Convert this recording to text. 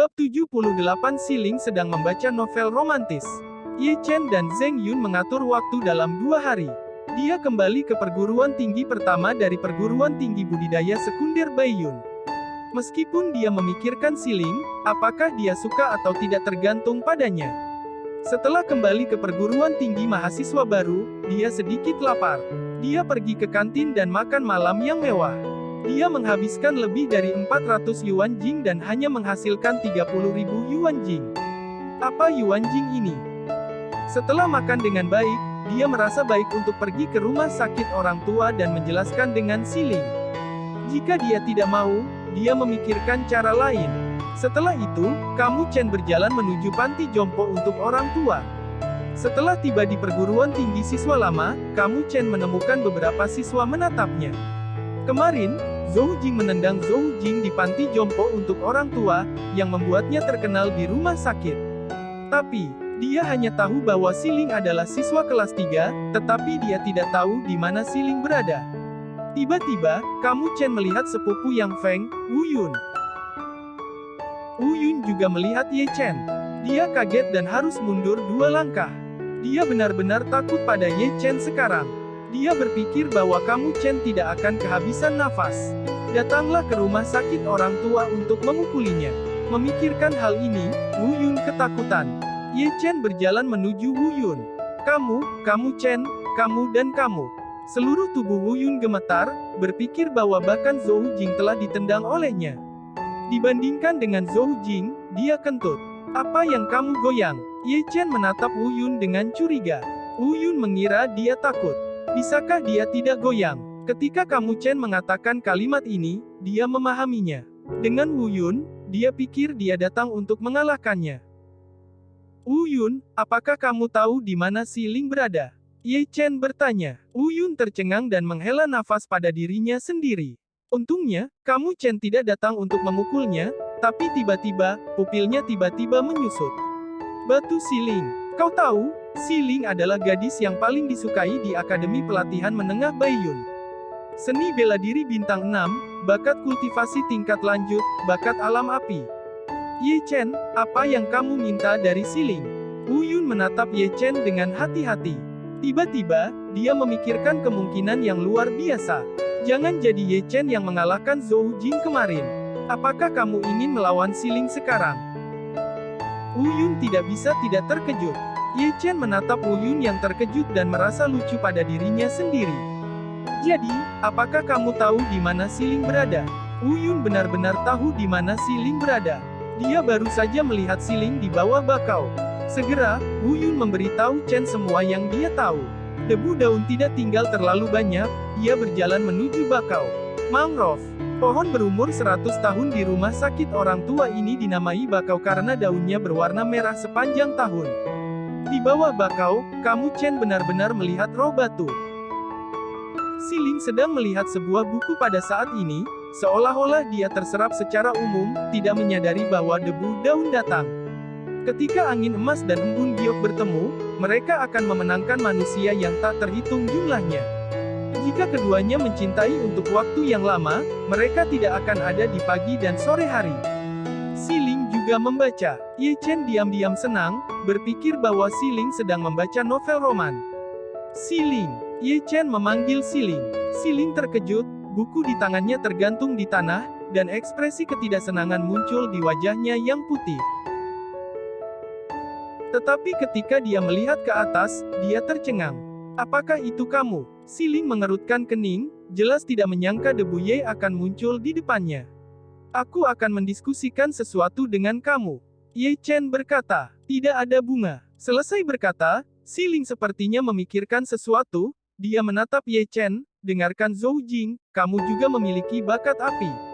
Bab 78 Si Ling sedang membaca novel romantis. Ye Chen dan Zheng Yun mengatur waktu dalam 2 hari. Dia kembali ke perguruan tinggi pertama dari perguruan tinggi budidaya sekunder Baiyun. Meskipun dia memikirkan Si Ling, apakah dia suka atau tidak tergantung padanya. Setelah kembali ke perguruan tinggi mahasiswa baru, dia sedikit lapar. Dia pergi ke kantin dan makan malam yang mewah. Dia menghabiskan lebih dari 400 yuan jing dan hanya menghasilkan 30.000 yuan jing. Apa yuan jing ini? Setelah makan dengan baik, dia merasa baik untuk pergi ke rumah sakit orang tua dan menjelaskan dengan Si Ling. Jika dia tidak mau, dia memikirkan cara lain. Setelah itu, Kamu Chen berjalan menuju panti jompo untuk orang tua. Setelah tiba di perguruan tinggi siswa lama, Kamu Chen menemukan beberapa siswa menatapnya. Kemarin, Zhou Jing menendang Zhou Jing di panti jompo untuk orang tua, yang membuatnya terkenal di rumah sakit. Tapi, dia hanya tahu bahwa Si Ling adalah siswa kelas 3, tetapi dia tidak tahu di mana Si Ling berada. Tiba-tiba, Kamu Chen melihat sepupu yang Feng, Wu Yun. Wu Yun juga melihat Ye Chen. Dia kaget dan harus mundur 2 langkah. Dia benar-benar takut pada Ye Chen sekarang. Dia berpikir bahwa Kamu Chen tidak akan kehabisan nafas. Datanglah ke rumah sakit orang tua untuk memukulinya. Memikirkan hal ini, Wu Yun ketakutan. Ye Chen berjalan menuju Wu Yun. Kamu Chen, kamu dan kamu. Seluruh tubuh Wu Yun gemetar, berpikir bahwa bahkan Zhou Jing telah ditendang olehnya. Dibandingkan dengan Zhou Jing, dia kentut. Apa yang kamu goyang? Ye Chen menatap Wu Yun dengan curiga. Wu Yun mengira dia takut. Bisakah dia tidak goyang? Ketika Kamu Chen mengatakan kalimat ini, dia memahaminya. Dengan Wu Yun, dia pikir dia datang untuk mengalahkannya. Wu Yun, apakah kamu tahu di mana Si Ling berada? Ye Chen bertanya. Wu Yun tercengang dan menghela nafas pada dirinya sendiri. Untungnya, Kamu Chen tidak datang untuk memukulnya, tapi tiba-tiba, pupilnya tiba-tiba menyusut. Batu Si Ling. Kau tahu, Si Ling adalah gadis yang paling disukai di Akademi Pelatihan Menengah Baiyun. Seni bela diri bintang 6, bakat kultivasi tingkat lanjut, bakat alam api. Ye Chen, apa yang kamu minta dari Si Ling? Wu Yun menatap Ye Chen dengan hati-hati. Tiba-tiba, dia memikirkan kemungkinan yang luar biasa. Jangan jadi Ye Chen yang mengalahkan Zhou Jing kemarin. Apakah kamu ingin melawan Si Ling sekarang? Wu Yun tidak bisa tidak terkejut. Ye Chen menatap Wu Yun yang terkejut dan merasa lucu pada dirinya sendiri. Jadi, apakah kamu tahu di mana Si Ling berada? Wu Yun benar-benar tahu di mana Si Ling berada. Dia baru saja melihat Si Ling di bawah bakau. Segera, Wu Yun memberitahu Chen semua yang dia tahu. Debu daun tidak tinggal terlalu banyak, ia berjalan menuju bakau. Mangrove. Pohon berumur 100 tahun di rumah sakit orang tua ini dinamai bakau karena daunnya berwarna merah sepanjang tahun. Di bawah bakau, Kamu Chen benar-benar melihat roh batu. Si Ling sedang melihat sebuah buku pada saat ini, seolah-olah dia terserap secara umum, tidak menyadari bahwa debu daun datang. Ketika angin emas dan embun giok bertemu, mereka akan memenangkan manusia yang tak terhitung jumlahnya. Jika keduanya mencintai untuk waktu yang lama, mereka tidak akan ada di pagi dan sore hari. Si Ling juga membaca. Ye Chen diam-diam senang, berpikir bahwa Si Ling sedang membaca novel roman. Si Ling. Ye Chen memanggil Si Ling. Si Ling terkejut, buku di tangannya tergantung di tanah, dan ekspresi ketidaksenangan muncul di wajahnya yang putih. Tetapi ketika dia melihat ke atas, dia tercengang. Apakah itu kamu? Si Ling mengerutkan kening, jelas tidak menyangka debu Ye akan muncul di depannya. Aku akan mendiskusikan sesuatu dengan kamu. Ye Chen berkata, tidak ada bunga. Selesai berkata, Si Ling sepertinya memikirkan sesuatu, dia menatap Ye Chen, dengarkan Zhou Jing, kamu juga memiliki bakat api.